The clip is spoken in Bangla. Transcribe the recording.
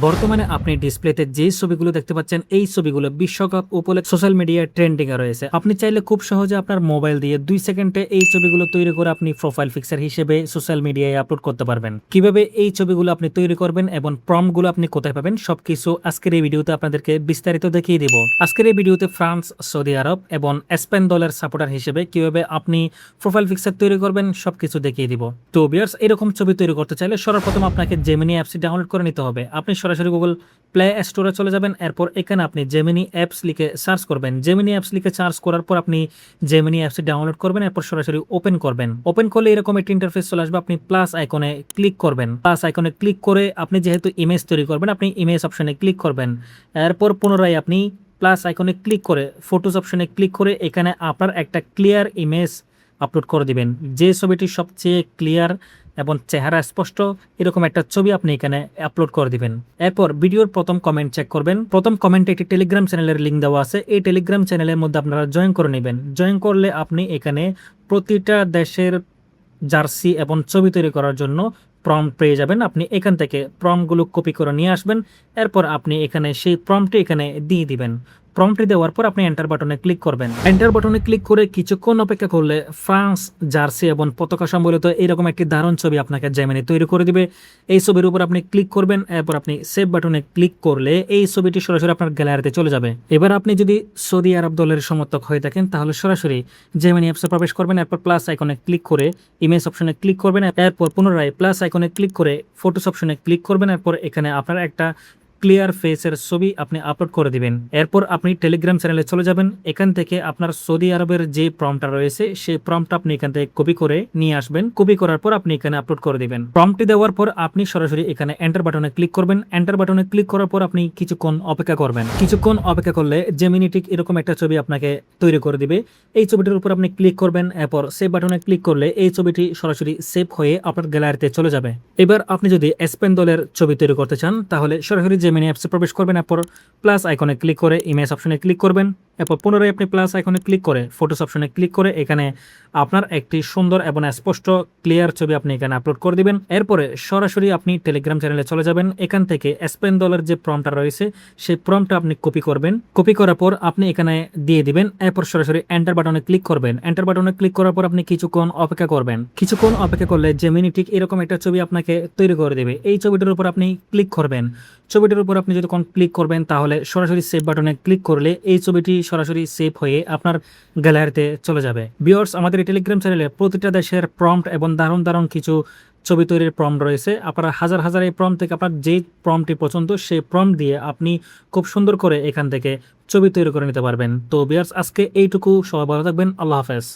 বর্তমানে আপনি ডিসপ্লেতে যে ছবিগুলো দেখতে পাচ্ছেন এই ছবিগুলো বিশ্বকাপ উপলক্ষে সোশ্যাল মিডিয়ায় ট্রেন্ডিং এ রয়েছে। আপনি চাইলে খুব সহজে আপনার মোবাইল দিয়ে 2 সেকেন্ডে এই ছবিগুলো তৈরি করে আপনি প্রোফাইল পিকচার হিসেবে সোশ্যাল মিডিয়ায় আপলোড করতে পারবেন। কিভাবে এই ছবিগুলো আপনি তৈরি করবেন এবং প্রম্পটগুলো আপনি কোথায় পাবেন সবকিছু আজকের এই ভিডিওতে আপনাদেরকে বিস্তারিত দেখিয়ে দিব। আজকের এই ভিডিওতে ফ্রান্স, সৌদি আরব এবং স্পেন দলের সাপোর্টার হিসেবে কিভাবে আপনি প্রোফাইল পিকচার তৈরি করবেন সবকিছু দেখিয়ে দিব। তো ভিউয়ার্স, এরকম ছবি তৈরি করতে চাইলে সর্বপ্রথম আপনাকে জেমিনি অ্যাপসটি ডাউনলোড করে নিতে হবে। আপনি সরাসরি গুগল প্লে স্টোরে চলে যাবেন। এরপর এখানে আপনি জেমিনি অ্যাপস লিখে সার্চ করবেন। জেমিনি অ্যাপস লিখে সার্চ করার পর আপনি জেমিনি অ্যাপসটি ডাউনলোড করবেন। এরপর সরাসরি ওপেন করবেন। ওপেন করলে এরকম একটি ইন্টারফেস চলে আসবে। আপনি প্লাস আইকনে ক্লিক করবেন। প্লাস আইকনে ক্লিক করে আপনি যেহেতু ইমেজ তৈরি করবেন আপনি ইমেজ অপশনে ক্লিক করবেন। এরপর পুনরায় আপনি প্লাস আইকনে ক্লিক করে ফটোস অপশনে ক্লিক করে এখানে আপনার একটা ক্লিয়ার ইমেজ আপলোড করে দিবেন। যে ছবিটি সবচেয়ে ক্লিয়ার এবং চেহারা স্পষ্ট এরকম একটা ছবি আপনি এখানে আপলোড করে দিবেন। এরপর ভিডিওর প্রথম কমেন্ট চেক করবেন। প্রথম কমেন্টে একটি টেলিগ্রাম চ্যানেলের লিঙ্ক দেওয়া আছে। এই টেলিগ্রাম চ্যানেলের মধ্যে আপনারা জয়েন করে নেবেন। জয়েন করলে আপনি এখানে প্রতিটা দেশের জার্সি এবং ছবি তৈরি করার জন্য প্রম্পট পেয়ে যাবেন। আপনি এখান থেকে প্রম্পটগুলো কপি করে নিয়ে আসবেন। এরপর আপনি এখানে সেই প্রম্পটটি এখানে দিয়ে দিবেন। প্রম্পটটি দেওয়ার পর আপনি এন্টার বাটনে ক্লিক করবেন। এন্টার বাটনে ক্লিক করে কিছুক্ষণ অপেক্ষা করলে ফ্রান্স জার্সি এবং পতাকা সম্বলিত এরকম একটি দারুণ ছবি আপনাকে জেমিনি তৈরি করে দিবে। এই ছবির উপর আপনি ক্লিক করবেন। এরপর আপনি সেভ বাটনে ক্লিক করলে এই ছবিটি সরাসরি আপনার গ্যালারিতে চলে যাবে। এবার আপনি যদি সৌদি আরব দলের সমর্থক হয়ে থাকেন তাহলে সরাসরি জেমিনি অ্যাপসে প্রবেশ করবেন। এরপর প্লাস আইকনে ক্লিক করে ইমেজ অপশনে ক্লিক করবেন। এরপর পুনরায় প্লাস আইকনে ক্লিক করে ফটোস অপশনে ক্লিক করবেন। এরপর এখানে আপনার একটা ক্লিয়ার ফেসের ছবি আপনি আপলোড করে দিবেন। এরপর আপনি টেলিগ্রাম চ্যানেলে চলে যাবেন। এখান থেকে আপনার সৌদি আরবের যে প্রম্পটটা রয়েছে সেই প্রম্পটটা আপনি এখান থেকে কপি করে নিয়ে আসবেন। কপি করার পর আপনি এখানে আপলোড করে দিবেন। প্রম্পটটি দেওয়ার পর আপনি সরাসরি এখানে এন্টার বাটনে ক্লিক করবেন। এন্টার বাটনে ক্লিক করার পর আপনি কিছুক্ষণ অপেক্ষা করবেন। কিছুক্ষণ অপেক্ষা করলে জেমিনি ঠিক এরকম একটা ছবি আপনাকে তৈরি করে দিবে। এই ছবিটির উপর আপনি ক্লিক করবেন। এরপর সেভ বাটনে ক্লিক করলে এই ছবিটি সরাসরি সেভ হয়ে আপনার গ্যালারিতে চলে যাবে। এবার আপনি যদি স্পেন দলের ছবি তৈরি করতে চান তাহলে সরাসরি জেমিনি অ্যাপসে প্রবেশ করবেন। এরপর প্লাস আইকনে ক্লিক করে ইমেজ অপশনে ক্লিক করবেন। এরপর পুনরায় আপনি প্লাস আইকনে ক্লিক করে ফটোস অপশনে ক্লিক করে এখানে আপনার একটি সুন্দর এবং স্পষ্ট ক্লিয়ার ছবি আপনি এখানে আপলোড করে দিবেন। এরপরে সরাসরি আপনি টেলিগ্রাম চ্যানেলে চলে যাবেন। এখান থেকে স্পেন দলের যে প্রম্পটটা রয়েছে সেই প্রম্পটটা আপনি কপি করবেন। কপি করার পর আপনি এখানে দিয়ে দিবেন। এরপর সরাসরি এন্টার বাটনে ক্লিক করবেন। এন্টার বাটনে ক্লিক করার পর আপনি কিছুক্ষণ অপেক্ষা করবেন। কিছুক্ষণ অপেক্ষা করলে জেমিনি ঠিক এরকম একটা ছবি আপনাকে তৈরি করে দেবে। এই ছবিটার উপর আপনি ক্লিক করবেন। ছবিটির উপর আপনি যদি ক্লিক করবেন তাহলে সরাসরি সেভ বাটনে ক্লিক করলে এই ছবিটি সরাসরি সেভ হয়ে আপনার গ্যালারিতে চলে যাবে। ভিউয়ার্স, আমাদের এই টেলিগ্রাম চ্যানেলে প্রতিটা দেশের প্রম্পট এবং দারুণ দারুণ কিছু ছবি তৈরির প্রম্পট রয়েছে। আপনারা হাজার হাজার এই প্রম্পট থেকে আপনার যে প্রম্পটটি পছন্দ সেই প্রম্পট দিয়ে আপনি খুব সুন্দর করে এখান থেকে ছবি তৈরি করে নিতে পারবেন। তো ভিউয়ার্স, আজকে এইটুকু। সবাই ভালো থাকবেন। আল্লাহ হাফেজ।